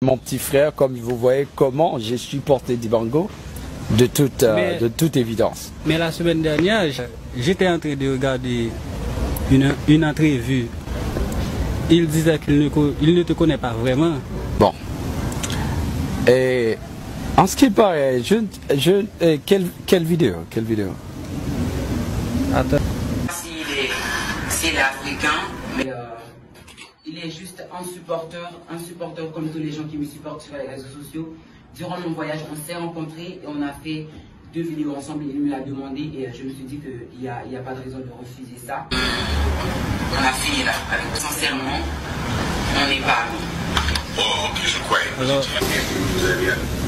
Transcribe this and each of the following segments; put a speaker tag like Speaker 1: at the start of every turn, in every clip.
Speaker 1: Mon petit frère, comme vous voyez comment j'ai supporté Dibango, de toute évidence.
Speaker 2: Mais la semaine dernière, j'étais en train de regarder une entrevue. Il disait qu'il ne te connaît pas vraiment.
Speaker 1: Bon. Et en ce qui paraît, quelle vidéo?
Speaker 2: Attends.
Speaker 3: C'est l'Africain, mais il est juste un supporter comme tous les gens qui me supportent sur les réseaux sociaux. Durant mon voyage, on s'est rencontrés et on a fait 2 vidéos ensemble. Il me l'a demandé et je me suis dit qu'il n'y a pas de raison de refuser ça. On a fini là, sincèrement, on n'est pas amis.
Speaker 4: Oh, ok, je crois.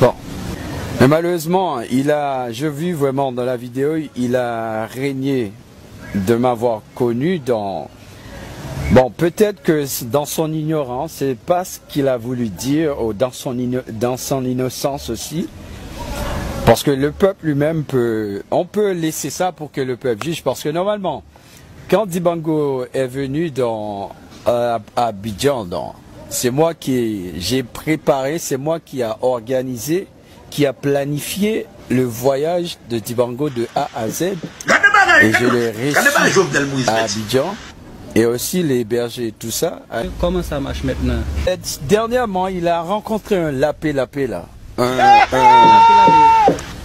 Speaker 1: Bon. Mais malheureusement, je vis vraiment dans la vidéo, il a régné de m'avoir connu dans... Bon, peut-être que dans son ignorance, c'est pas ce qu'il a voulu dire, ou dans son innocence aussi. Parce que le peuple lui-même on peut laisser ça pour que le peuple juge. Parce que normalement, quand Dibango est venu à Abidjan, c'est moi j'ai préparé, c'est moi qui a organisé, qui a planifié le voyage de Dibango de A à Z. Et je l'ai reçu à Abidjan. Et aussi les bergers, tout ça.
Speaker 2: Comment ça marche maintenant?
Speaker 1: Dernièrement, il a rencontré un lapé là.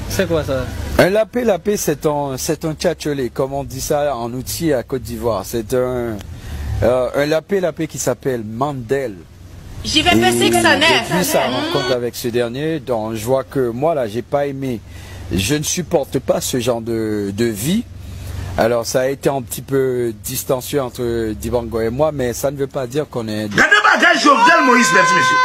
Speaker 2: C'est quoi ça?
Speaker 1: Un lapé, c'est un tchatcholé, comme on dit ça en outil à Côte d'Ivoire. C'est un lapé qui s'appelle Mandel.
Speaker 5: J'y vais penser que ça n'est.
Speaker 1: Depuis sa rencontre avec ce dernier, donc je vois que moi là, j'ai pas aimé. Je ne supporte pas ce genre de vie. Alors ça a été un petit peu distancieux entre Dibango et moi, mais ça ne veut pas dire qu'on est...
Speaker 4: Regardez pas, Jovenel Moïse, merci monsieur.